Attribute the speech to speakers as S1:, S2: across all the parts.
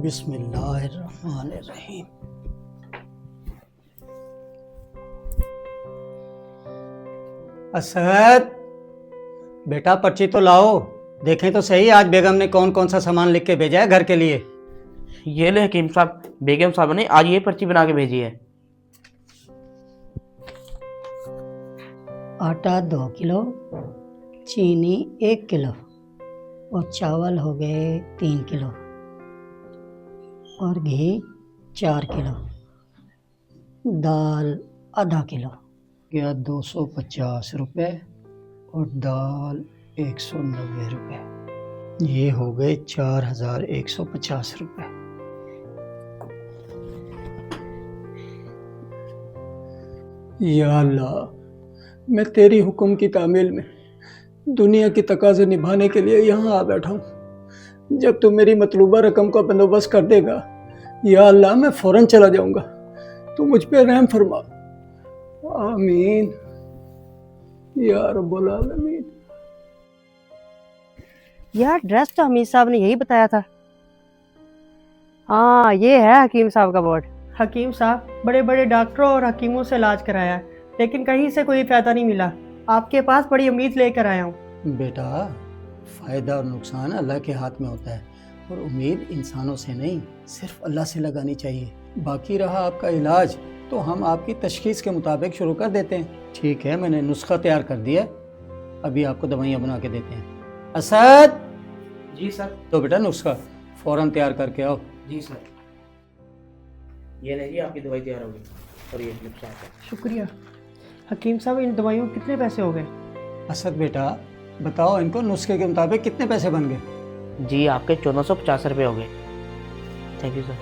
S1: بسم اللہ الرحمن الرحیم۔ اسد بیٹا پرچی تو لاؤ، دیکھیں تو صحیح آج بیگم نے کون کون سا سامان لکھ کے بھیجا ہے گھر کے لیے۔
S2: یہ لے حکیم صاحب، بیگم صاحب نے آج یہ پرچی بنا کے بھیجی ہے۔
S3: آٹا 2 کلو، چینی 1 کلو اور چاول ہو گئے 3 کلو اور گھی 4 کلو، دال آدھا کلو۔
S1: کیا 250 روپے اور دال 190 روپے، یہ ہو گئے 4150 روپے۔ یا اللہ، میں تیری حکم کی تعمیل میں دنیا کی تقاضے نبھانے کے لیے یہاں آ بیٹھا ہوں۔ جب تو میری مطلوبہ رقم کا بندوبست کر دے گا یا اللہ میں فوراً چلا جاؤں گا، تو مجھ پہ رحم فرما، آمین یا رب العالمین۔
S4: یار ڈریس تو حمید صاحب نے یہی بتایا تھا۔ ہاں یہ ہے حکیم صاحب کا بورڈ۔
S5: حکیم صاحب بڑے بڑے ڈاکٹروں اور حکیموں سے علاج کرایا ہے، لیکن کہیں سے کوئی فائدہ نہیں ملا۔ آپ کے پاس بڑی امید لے کر آیا ہوں۔
S1: بیٹا، فائدہ اور نقصان اللہ کے ہاتھ میں ہوتا ہے، اور امید انسانوں سے نہیں صرف اللہ سے لگانی چاہیے۔ باقی رہا آپ کا علاج تو ہم آپ کی تشخیص کے مطابق شروع کر دیتے ہیں۔ ٹھیک ہے، میں نے نسخہ تیار کر دیا، ابھی آپ کو دوائیاں بنا کے دیتے ہیں۔ اسد،
S2: جی سر۔
S1: تو بیٹا نسخہ فوراً تیار کر کے آؤ۔
S2: جی سر، یہ نہیں جی آپ کی دوائی تیار ہوگی، اور یہ کلپ صاحب۔
S5: شکریہ۔ حکیم صاحب ان دوائیوں کے کتنے پیسے ہو گئے؟
S1: اسد بیٹا بتاؤ، ان کو نسخے کے مطابق کتنے پیسے بن گئے؟
S2: جی آپ کے 1450 روپے ہو گئے۔ Thank you sir.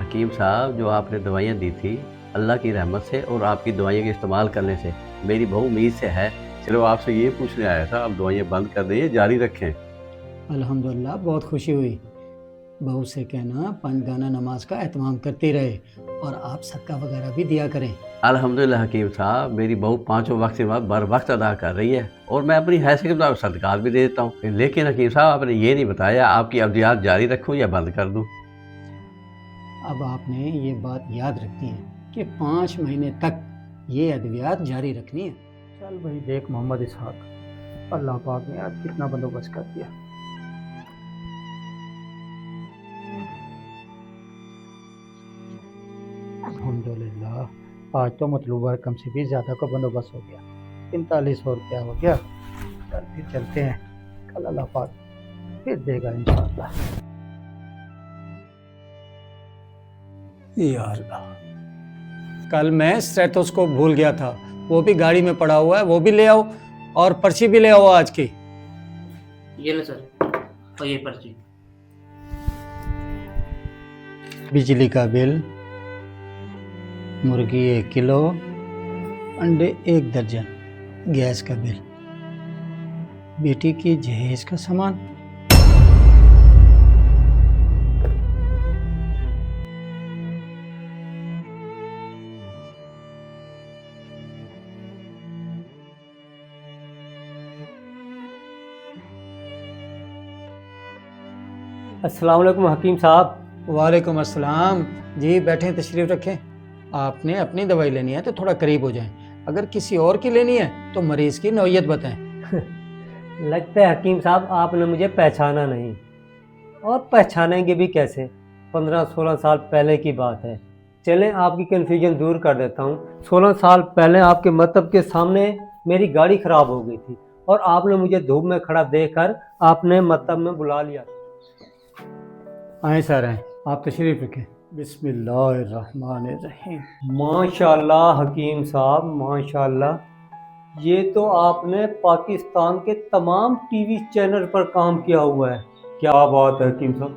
S6: حکیم صاحب، جو آپ نے دوائیاں دی تھی، اللہ کی رحمت سے اور آپ کی دوائیوں کے استعمال کرنے سے میری بہو امید سے ہے۔ چلو آپ سے یہ پوچھنے آیا تھا، آپ دوائیاں بند کر دیں یا جاری رکھیں؟
S1: الحمدللہ، بہت خوشی ہوئی۔ بہو سے کہنا 5 گانا نماز کا اہتمام کرتی رہے، اور آپ صدقہ وغیرہ بھی دیا کریں۔
S6: الحمدللہ حکیم صاحب، میری بہو 5 وقت کی نماز بر وقت ادا کر رہی ہے، اور میں اپنی حیثیت کے مطابق صدقات بھی دے دیتا ہوں۔ لیکن حکیم صاحب، آپ نے یہ نہیں بتایا آپ کی ادویات جاری رکھوں یا بند کر دوں؟
S1: اب آپ نے یہ بات یاد رکھنی ہے کہ 5 مہینے تک یہ ادویات جاری رکھنی ہے۔ چل بھائی دیکھ محمد اسحاق، اللہ پاک نے آج کتنا بندوبست کر دیا۔ الحمدللہ، آج تو مطلوبہ رقم سے بھی زیادہ کا بندوبست ہو گیا، 4500 روپیہ ہو گیا۔ کل پھر چلتے ہیں، کل اللہ پاک پھر دے گا انشاءاللہ۔ یا اللہ، کل میں اسٹیٹوسکوپ بھول گیا تھا، وہ بھی گاڑی میں پڑا ہوا ہے، وہ بھی لے آؤ، اور پرچی بھی لے آؤ آج کی۔
S2: یہ لے سر، اور یہ پرچی۔
S1: بجلی کا بل، مرغی 1 کلو، انڈے 1 درجن، گیس کا بل، بیٹی کی جہیز کا سامان۔
S7: السلام علیکم حکیم صاحب۔
S1: وعلیکم السلام جی، بیٹھیں، تشریف رکھیں۔ آپ نے اپنی دوائی لینی ہے تو تھوڑا قریب ہو جائیں، اگر کسی اور کی لینی ہے تو مریض کی نوعیت بتائیں۔
S7: لگتا ہے حکیم صاحب آپ نے مجھے پہچانا نہیں، اور پہچانیں گے بھی کیسے؟ 15-16 سال پہلے کی بات ہے۔ چلیں آپ کی کنفیوژن دور کر دیتا ہوں۔ 16 سال پہلے آپ کے مکتب کے سامنے میری گاڑی خراب ہو گئی تھی، اور آپ نے مجھے دھوپ میں کھڑا دیکھ کر آپ نے مکتب میں بلا لیا۔
S1: آئیں سر، آئیں، آپ تشریف رکھیں۔ بسم اللہ الرحمن الرحیم۔
S7: ماشاءاللہ حکیم صاحب، ماشاءاللہ، یہ تو آپ نے پاکستان کے تمام ٹی وی چینل پر کام کیا ہوا ہے۔ کیا بات ہے حکیم صاحب۔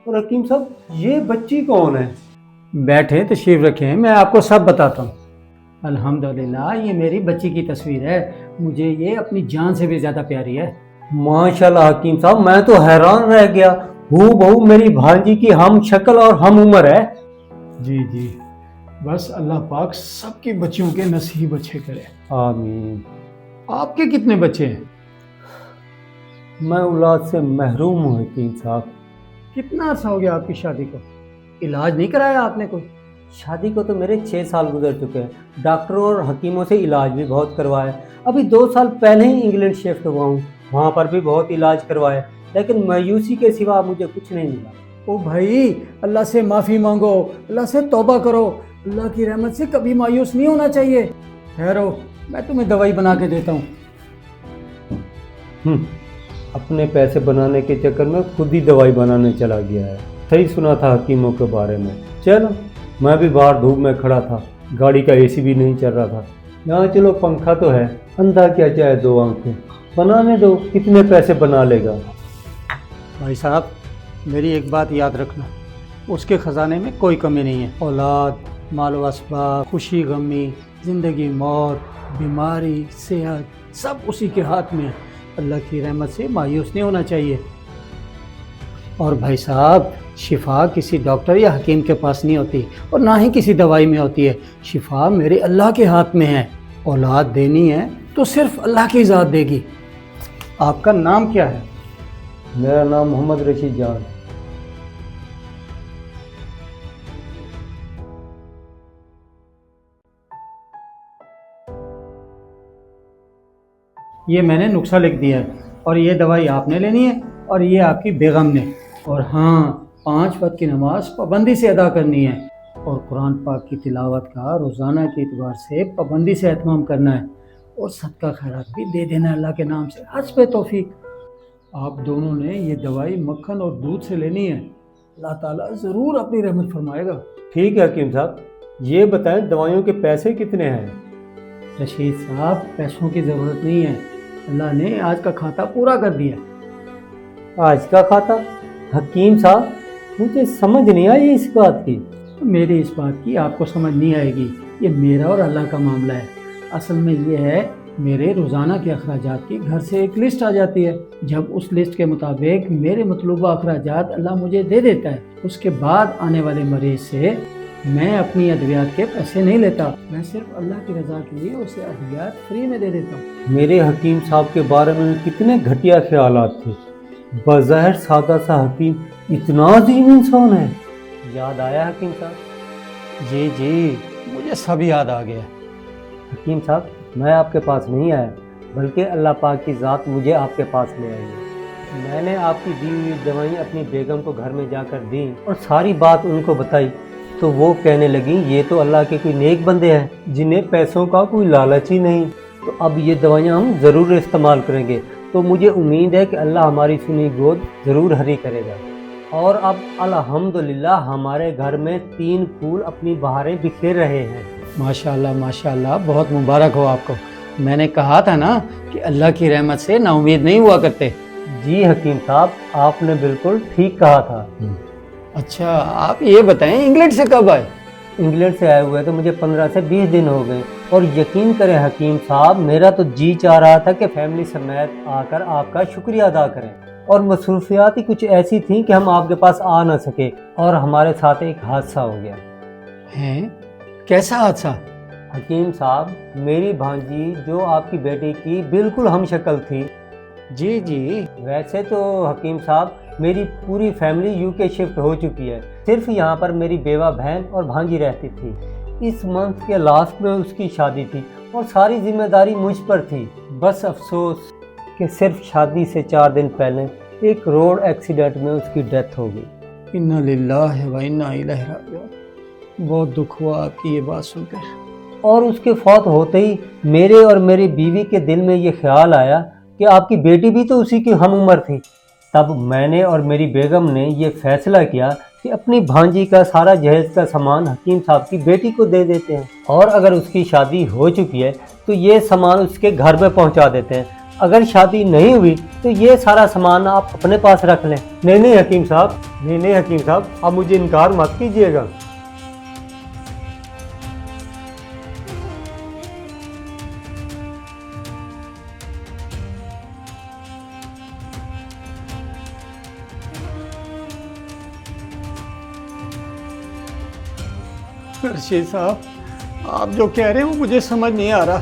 S7: اور حکیم صاحب، یہ بچی کون ہے؟
S1: بیٹھیں، تشریف رکھیں، میں آپ کو سب بتاتا ہوں۔ الحمدللہ، یہ میری بچی کی تصویر ہے، مجھے یہ اپنی جان سے بھی زیادہ پیاری ہے۔
S7: ماشاءاللہ حکیم صاحب، میں تو حیران رہ گیا، ہو بہو میری بھانجی کی ہم شکل اور ہم عمر ہے۔
S1: جی جی، بس اللہ پاک سب کی بچیوں کے نصیب اچھے کرے۔
S7: آمین۔
S1: آپ کے کتنے بچے ہیں؟
S7: میں اولاد سے محروم ہوں حکیم صاحب۔
S1: کتنا عرصہ ہو گیا آپ کی شادی کو؟ علاج نہیں کرایا آپ نے کوئی؟
S7: شادی کو تو میرے 6 سال گزر چکے ہیں، ڈاکٹروں اور حکیموں سے علاج بھی بہت کروایا، ابھی 2 سال پہلے ہی انگلینڈ شفٹ ہوا ہوں، وہاں پر بھی بہت علاج کروایا، لیکن مایوسی کے سوا مجھے کچھ نہیں ملا۔
S1: او بھائی، اللہ سے معافی مانگو، اللہ سے توبہ کرو، اللہ کی رحمت سے کبھی مایوس نہیں ہونا چاہیے۔ ٹھہرو، میں تمہیں دوائی بنا کے دیتا ہوں۔
S7: اپنے پیسے بنانے کے چکر میں خود ہی دوائی بنانے چلا گیا ہے۔ صحیح سنا تھا حکیموں کے بارے میں۔ چلو، میں بھی باہر دھوپ میں کھڑا تھا، گاڑی کا AC بھی نہیں چل رہا تھا، یہاں چلو پنکھا تو ہے، اندھا کیا چاہے 2 آنکھیں، بنانے دو، کتنے پیسے بنا لے گا۔
S1: بھائی صاحب، میری ایک بات یاد رکھنا، اس کے خزانے میں کوئی کمی نہیں ہے۔ اولاد، مال و اسباب، خوشی غمی، زندگی موت، بیماری، صحت، سب اسی کے ہاتھ میں ہے۔ اللہ کی رحمت سے مایوس نہیں ہونا چاہیے۔ اور بھائی صاحب، شفا کسی ڈاکٹر یا حکیم کے پاس نہیں ہوتی، اور نہ ہی کسی دوائی میں ہوتی ہے۔ شفا میرے اللہ کے ہاتھ میں ہے۔ اولاد دینی ہے تو صرف اللہ کی ذات دے گی۔ آپ کا نام کیا ہے؟
S7: میرا نام محمد رشید جان۔
S1: یہ میں نے نسخہ لکھ دیا ہے، اور یہ دوائی آپ نے لینی ہے، اور یہ آپ کی بیگم نے۔ اور ہاں، 5 وقت کی نماز پابندی سے ادا کرنی ہے، اور قرآن پاک کی تلاوت کا روزانہ کے اعتبار سے پابندی سے اہتمام کرنا ہے، اور صدقہ خیرات بھی دے دینا ہے اللہ کے نام سے، حسب توفیق۔ آپ دونوں نے یہ دوائی مکھن اور دودھ سے لینی ہے، اللہ تعالیٰ ضرور اپنی رحمت فرمائے گا۔
S7: ٹھیک ہے حکیم صاحب، یہ بتائیں دوائیوں کے پیسے کتنے ہیں؟
S1: رشید صاحب، پیسوں کی ضرورت نہیں ہے، اللہ نے آج کا کھاتا پورا کر دیا۔
S7: آج کا کھاتا؟ حکیم صاحب، مجھے سمجھ نہیں آئی اس بات کی۔
S1: میری اس بات کی آپ کو سمجھ نہیں آئے گی، یہ میرا اور اللہ کا معاملہ ہے۔ اصل میں یہ ہے، میرے روزانہ کے اخراجات کی گھر سے ایک لسٹ آ جاتی ہے، جب اس لسٹ کے مطابق میرے مطلوبہ اخراجات اللہ مجھے دے دیتا ہے، اس کے بعد آنے والے مریض سے میں اپنی ادویات کے پیسے نہیں لیتا، میں صرف اللہ کی رضا کے لیے اسے ادویات فری میں دے دیتا ہوں۔
S7: میرے حکیم صاحب کے بارے میں کتنے گھٹیا خیالات تھے، بظاہر سادہ سا حکیم اتنا عظیم انسان ہے۔ یاد آیا حکیم صاحب؟
S1: جی جی، مجھے سب یاد آ گیا۔
S7: حکیم صاحب، میں آپ کے پاس نہیں آیا، بلکہ اللہ پاک کی ذات مجھے آپ کے پاس لے آئی ہے۔ میں نے آپ کی دی ہوئی دوائیں اپنی بیگم کو گھر میں جا کر دیں اور ساری بات ان کو بتائی، تو وہ کہنے لگیں یہ تو اللہ کے کوئی نیک بندے ہیں جنہیں پیسوں کا کوئی لالچ ہی نہیں، تو اب یہ دوائیاں ہم ضرور استعمال کریں گے، تو مجھے امید ہے کہ اللہ ہماری سنی گود ضرور ہری کرے گا۔ اور اب الحمدللہ ہمارے گھر میں 3 پھول اپنی بہاریں بکھیر رہے ہیں۔
S1: ماشاءاللہ ماشاءاللہ، بہت مبارک ہو آپ کو۔ میں نے کہا تھا نا کہ اللہ کی رحمت سے نا امید نہیں ہوا کرتے۔
S7: جی حکیم صاحب، آپ نے بالکل ٹھیک کہا تھا۔
S1: اچھا، آپ یہ بتائیں انگلینڈ سے کب آئے؟
S7: انگلینڈ سے آئے ہوئے تو مجھے 15 سے 20 دن ہو گئے، اور یقین کریں حکیم صاحب، میرا تو جی چاہ رہا تھا کہ فیملی سمیت آ کر آپ کا شکریہ ادا کریں، اور مصروفیات ہی کچھ ایسی تھیں کہ ہم آپ کے پاس آ نہ سکے، اور ہمارے ساتھ ایک حادثہ ہو گیا۔
S1: ہیں؟ کیسا حادثہ؟
S7: حکیم صاحب، میری بھانجی جو آپ کی بیٹی کی بالکل ہم شکل تھی،
S1: جی جی،
S7: ویسے تو حکیم صاحب میری پوری فیملی UK شفٹ ہو چکی ہے، صرف یہاں پر میری بیوہ بہن اور بھانجی رہتی تھی۔ اس منتھ کے لاسٹ میں اس کی شادی تھی، اور ساری ذمہ داری مجھ پر تھی۔ بس افسوس کہ صرف شادی سے 4 دن پہلے ایک روڈ ایکسیڈنٹ میں اس کی ڈیتھ ہو گئی۔
S1: انا للہ و انا الیہ راجعون۔ بہت دکھ ہوا آپ کی یہ بات سن کر۔
S7: اور اس کے فوت ہوتے ہی میرے اور میری بیوی کے دل میں یہ خیال آیا کہ آپ کی بیٹی بھی تو اسی کی ہم عمر تھی۔ تب میں نے اور میری بیگم نے یہ فیصلہ کیا کہ اپنی بھانجی کا سارا جہیز کا سامان حکیم صاحب کی بیٹی کو دے دیتے ہیں، اور اگر اس کی شادی ہو چکی ہے تو یہ سامان اس کے گھر میں پہنچا دیتے ہیں، اگر شادی نہیں ہوئی تو یہ سارا سامان آپ اپنے پاس رکھ لیں۔ نہیں حکیم صاحب، نہیں حکیم صاحب، آپ مجھے انکار مت کیجیے گا۔
S1: رشید صاحب، آپ جو کہہ رہے ہیں وہ مجھے سمجھ نہیں آ رہا۔